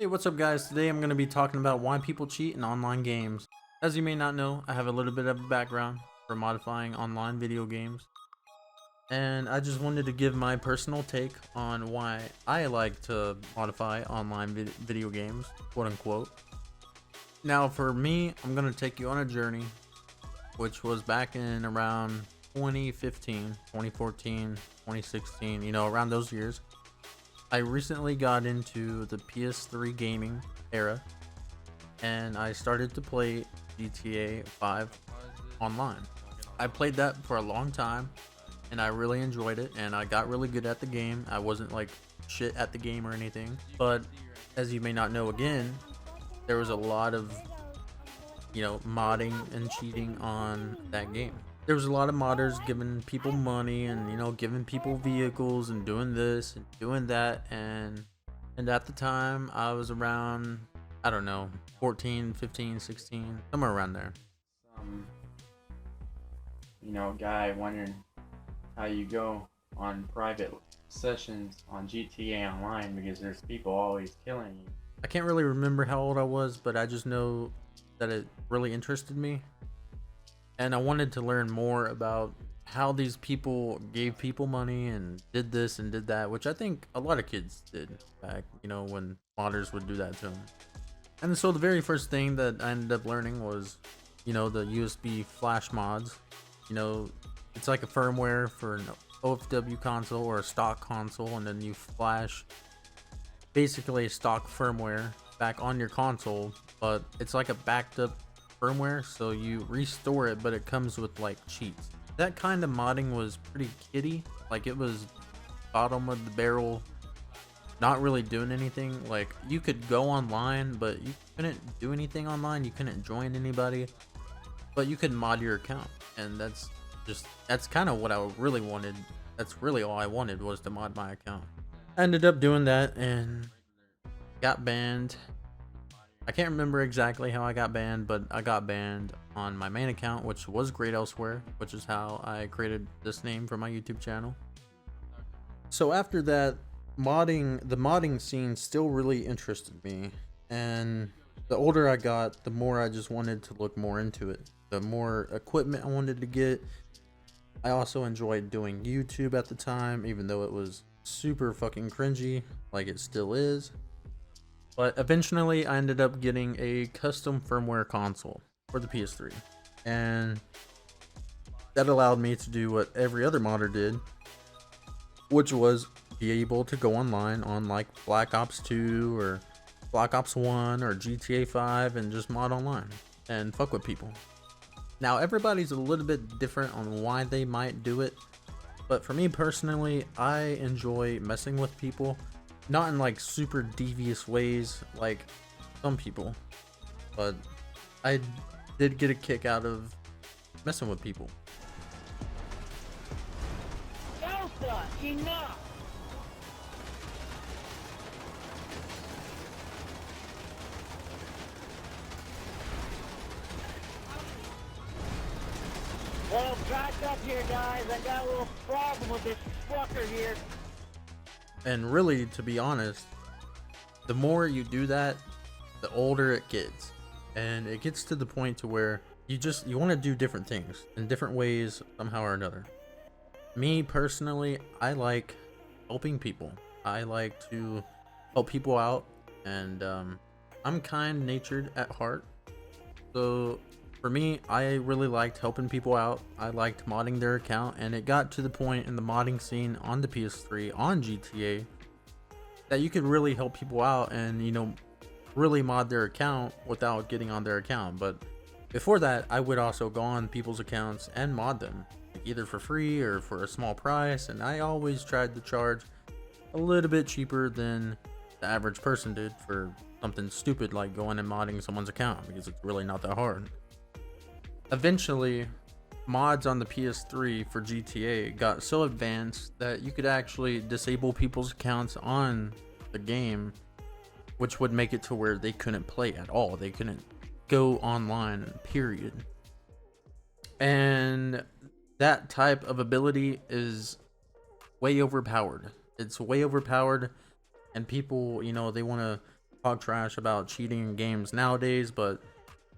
Hey, what's up guys? Today I'm going to be talking about why people cheat in online games. As you may not know, I have a little bit of a background for modifying online video games. And I just wanted to give my personal take on why I like to modify online video games, quote unquote. Now for me, I'm going to take you on a journey, which was back in around 2015, 2014, 2016, around those years. I recently got into the PS3 gaming era and I started to play GTA 5 online. I played that for a long time and I really enjoyed it and I got really good at the game. I wasn't like shit at the game or anything, but as you may not know, again, there was a lot of modding and cheating on that game. There was a lot of modders giving people money and giving people vehicles and doing this and doing that, and at the time I was around, I don't know, 14, 15, 16, somewhere around there. Some, guy wondering how you go on private sessions on GTA Online because there's people always killing you. I can't really remember how old I was, but I just know that it really interested me. And I wanted to learn more about how these people gave people money and did this and did that, which I think a lot of kids did back, when modders would do that to them. And so the very first thing that I ended up learning was, the USB flash mods. It's like a firmware for an OFW console or a stock console, and then you flash basically a stock firmware back on your console, but it's like a backed up firmware, so you restore it, but it comes with like cheats. That kind of modding was pretty kiddie. Like, it was bottom of the barrel, not really doing anything. Like, you could go online, but you couldn't do anything online. You couldn't join anybody, but you could mod your account, and that's kind of what I really wanted. That's really all I wanted, was to mod my account. I ended up doing that and got banned. I can't remember exactly how I got banned, but I got banned on my main account, which was Great Elsewhere, which is how I created this name for my YouTube channel. So after that, the modding scene still really interested me, and the older I got, the more I just wanted to look more into it. The more equipment I wanted to get. I also enjoyed doing YouTube at the time, even though it was super fucking cringy, like it still is. But eventually I ended up getting a custom firmware console for the PS3, and that allowed me to do what every other modder did, which was be able to go online on like Black Ops 2 or Black Ops 1 or GTA 5 and just mod online and fuck with people. Now everybody's a little bit different on why they might do it, but for me personally, I enjoy messing with people. Not in like super devious ways like some people, but I did get a kick out of messing with people. Delta, enough! Well, back up here, guys. I got a little problem with this fucker here. And really, to be honest, the more you do that, the older it gets, and it gets to the point to where you want to do different things in different ways somehow or another. Me personally, I like helping people. I like to help people out, and I'm kind-natured at heart. So for me, I really liked helping people out. I liked modding their account, and it got to the point in the modding scene on the PS3 on GTA that you could really help people out and really mod their account without getting on their account. But before that, I would also go on people's accounts and mod them, either for free or for a small price, and I always tried to charge a little bit cheaper than the average person did for something stupid like going and modding someone's account, because it's really not that hard. Eventually, mods on the PS3 for GTA got so advanced that you could actually disable people's accounts on the game, which would make it to where they couldn't play at all. They couldn't go online, period. And that type of ability is way overpowered. It's way overpowered, and people, they want to talk trash about cheating in games nowadays, but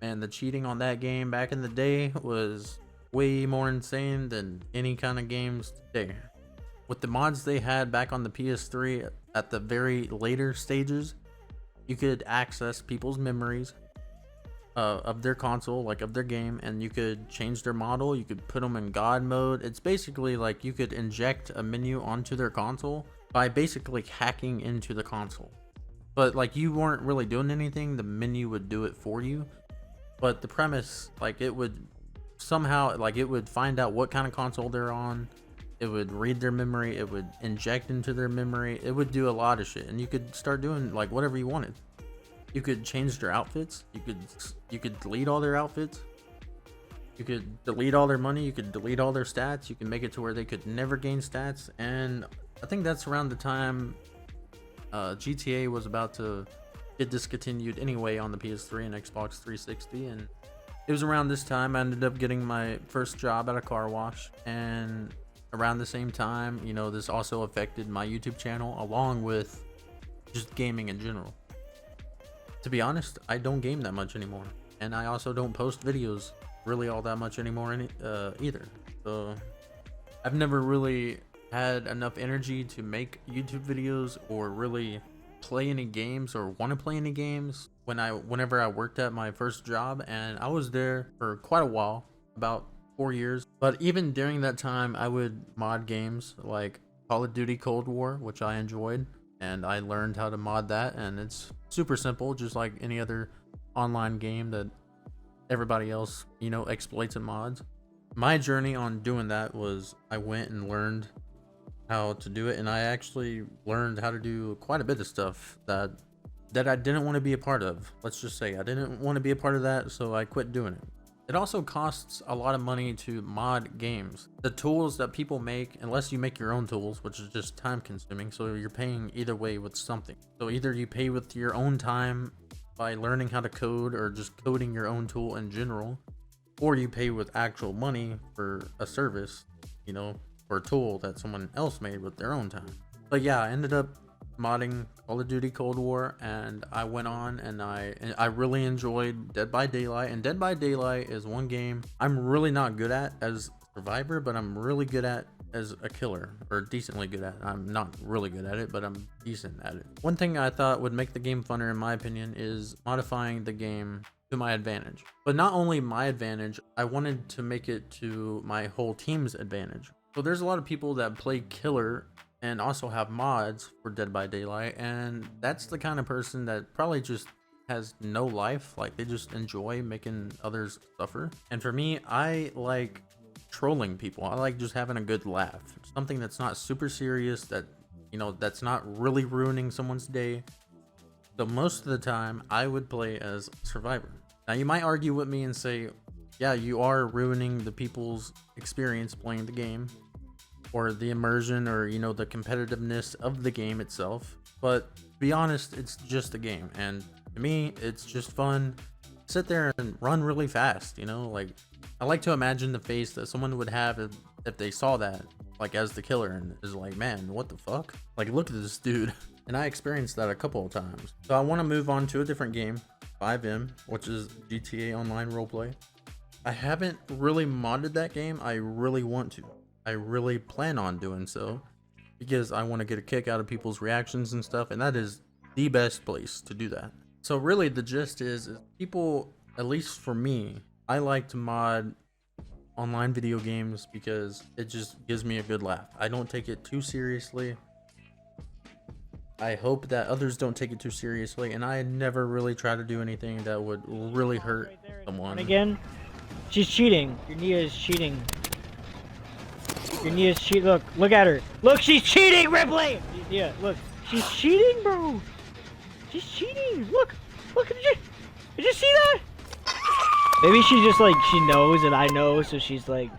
man, the cheating on that game back in the day was way more insane than any kind of games today. With the mods they had back on the PS3 at the very later stages, you could access people's memories of their console, like of their game, and you could change their model. You could put them in God mode. It's basically like you could inject a menu onto their console by basically hacking into the console. But like you weren't really doing anything, the menu would do it for you. But the premise, like it would somehow, like it would find out what kind of console they're on. It would read their memory. It would inject into their memory. It would do a lot of shit, and you could start doing like whatever you wanted. You could change their outfits. You could delete all their outfits. You could delete all their money. You could delete all their stats. You can make it to where they could never gain stats. And I think that's around the time GTA was about to get discontinued anyway on the PS3 and Xbox 360. And it was around this time I ended up getting my first job at a car wash. And around the same time, you know, this also affected my YouTube channel along with just gaming in general. To be honest, I don't game that much anymore, and I also don't post videos really all that much anymore either. So I've never really had enough energy to make YouTube videos or really play any games or want to play any games whenever I worked at my first job, and I was there for quite a while, about 4 years. But even during that time, I would mod games like Call of Duty Cold War, which I enjoyed, and I learned how to mod that, and it's super simple, just like any other online game that everybody else, you know, exploits and mods. My journey on doing that was I went and learned how to do it, and I actually learned how to do quite a bit of stuff that I didn't want to be a part of. Let's just say I didn't want to be a part of that, so I quit doing it. It also costs a lot of money to mod games. The tools that people make, unless you make your own tools, which is just time consuming, so you're paying either way with something. So either you pay with your own time by learning how to code or just coding your own tool in general, or you pay with actual money for a service, you know, for a tool that someone else made with their own time. But yeah, I ended up modding Call of Duty Cold War, and I went on and I really enjoyed Dead by Daylight. And Dead by Daylight is one game I'm really not good at as survivor, but I'm really good at as a killer, or decently good at. I'm not really good at it, but I'm decent at it. One thing I thought would make the game funner, in my opinion, is modifying the game to my advantage. But not only my advantage, I wanted to make it to my whole team's advantage. So there's a lot of people that play killer and also have mods for Dead by Daylight, and that's the kind of person that probably just has no life. Like, they just enjoy making others suffer. And for me, I like trolling people. I like just having a good laugh, something that's not super serious, that, you know, that's not really ruining someone's day. So most of the time I would play as survivor. Now you might argue with me and say, yeah, you are ruining the people's experience playing the game, or the immersion, or, you know, the competitiveness of the game itself. But to be honest, it's just a game, and to me it's just fun. Sit there and run really fast, you know. Like, I like to imagine the face that someone would have if they saw that, like, as the killer, and is like, man, what the fuck, like, look at this dude. And I experienced that a couple of times. So I want to move on to a different game, FiveM, which is GTA Online Roleplay. I haven't really modded that game. I really want to. I really plan on doing so, because I want to get a kick out of people's reactions and stuff, and that is the best place to do that. So really the gist is people, at least for me, I like to mod online video games because it just gives me a good laugh. I don't take it too seriously. I hope that others don't take it too seriously, and I never really try to do anything that would really hurt someone. Again, she's cheating. Your Nia is cheating. Your Nia's cheat. Look at her. Look, she's cheating, Ripley. Yeah, look, she's cheating, bro. She's cheating. Look, did you see that? Maybe she just, like, she knows and I know, so she's like,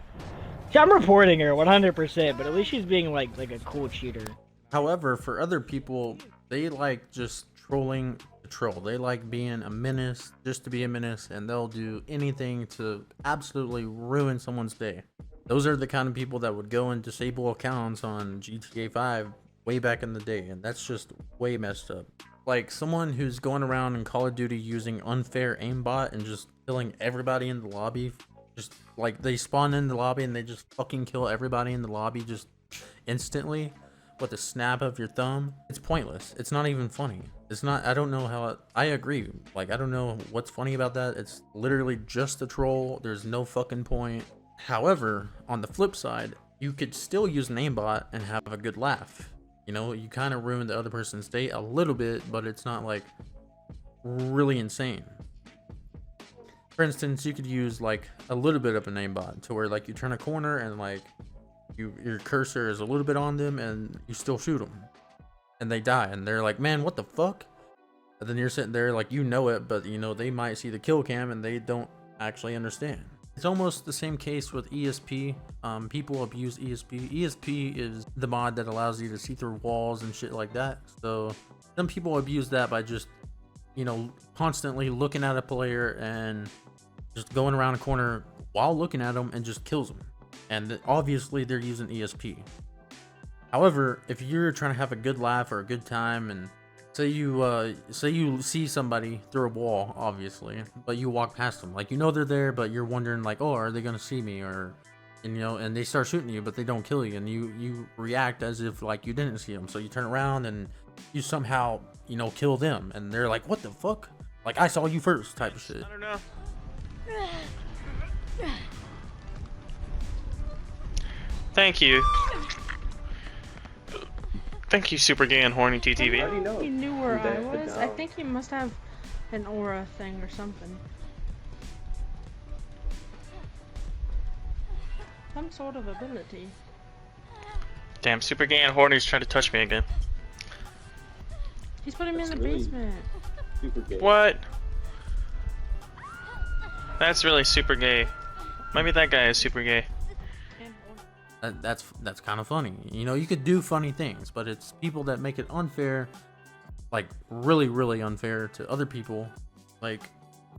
I'm reporting her 100%, but at least she's being like a cool cheater. However, for other people, they like just trolling to troll. They like being a menace just to be a menace, and they'll do anything to absolutely ruin someone's day. Those are the kind of people that would go and disable accounts on GTA 5 way back in the day, and that's just way messed up. like someone who's going around in Call of Duty using unfair aimbot and just killing everybody in the lobby. Just like they spawn in the lobby and they just fucking kill everybody in the lobby just instantly with a snap of your thumb. It's pointless. It's not even funny. It's not. I don't know how. I agree. Like, I don't know what's funny about that. It's literally just a troll. There's no fucking point. However, on the flip side, you could still use an aimbot and have a good laugh. You know, you kind of ruin the other person's day a little bit, but it's not like really insane. For instance, you could use like a little bit of an aimbot to where like you turn a corner and like your cursor is a little bit on them and you still shoot them and they die and they're like, man, what the fuck? And then you're sitting there like, you know it, but you know they might see the kill cam and they don't actually understand. It's almost the same case with ESP. People abuse ESP. ESP is the mod that allows you to see through walls and shit like that. So some people abuse that by just, you know, constantly looking at a player and just going around a corner while looking at them and just kills them. And obviously they're using ESP. However, if you're trying to have a good laugh or a good time, and say you see somebody through a wall, obviously, but you walk past them, like you know they're there, but you're wondering like, oh, are they gonna see me? Or, and you know, and they start shooting you, but they don't kill you, and you react as if like you didn't see them. So you turn around and you somehow, you know, kill them, and they're like, what the fuck? Like, I saw you first, type of shit. I don't know. Thank you. Thank you, Super Gay and Horny How do TTV. you know? He knew where I The was. I dog. think he must have an aura thing or something. Some sort of ability. Damn, Super Gay and Horny's trying to touch me again. He's putting me in That's the really- basement. Super gay. What? That's really super gay. Maybe that guy is super gay. That's kind of funny. You know, you could do funny things, but it's people that make it unfair, like really unfair to other people. Like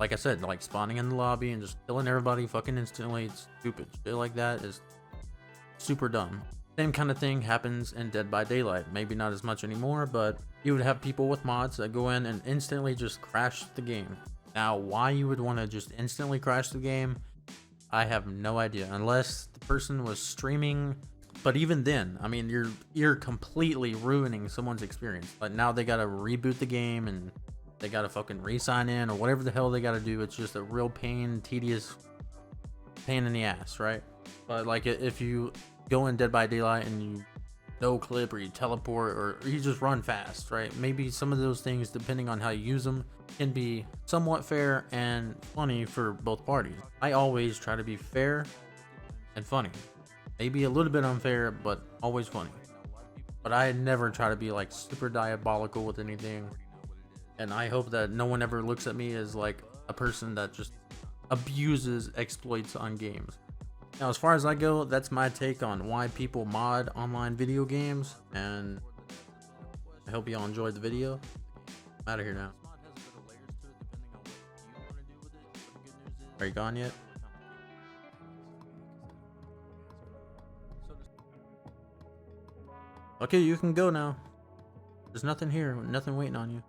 I said, like spawning in the lobby and just killing everybody fucking instantly. It's stupid. Shit like that is super dumb. Same kind of thing happens in Dead by Daylight. Maybe not as much anymore, but you would have people with mods that go in and instantly just crash the game. Now, why you would want to just instantly crash the game, I have no idea, unless the person was streaming. But even then, I mean, you're completely ruining someone's experience. But now they gotta reboot the game and they gotta fucking re-sign in or whatever the hell they gotta do. It's just a real tedious pain in the ass, right? But like, if you go in Dead by Daylight and you no clip or you teleport or you just run fast, right? Maybe some of those things, depending on how you use them, can be somewhat fair and funny for both parties. I always try to be fair and funny. Maybe a little bit unfair, but always funny. But I never try to be like super diabolical with anything. And I hope that no one ever looks at me as like a person that just abuses exploits on games. Now, as far as I go, that's my take on why people mod online video games, and I hope y'all enjoyed the video. I'm out of here now. Are you gone yet? Okay, you can go now. There's nothing here, nothing waiting on you.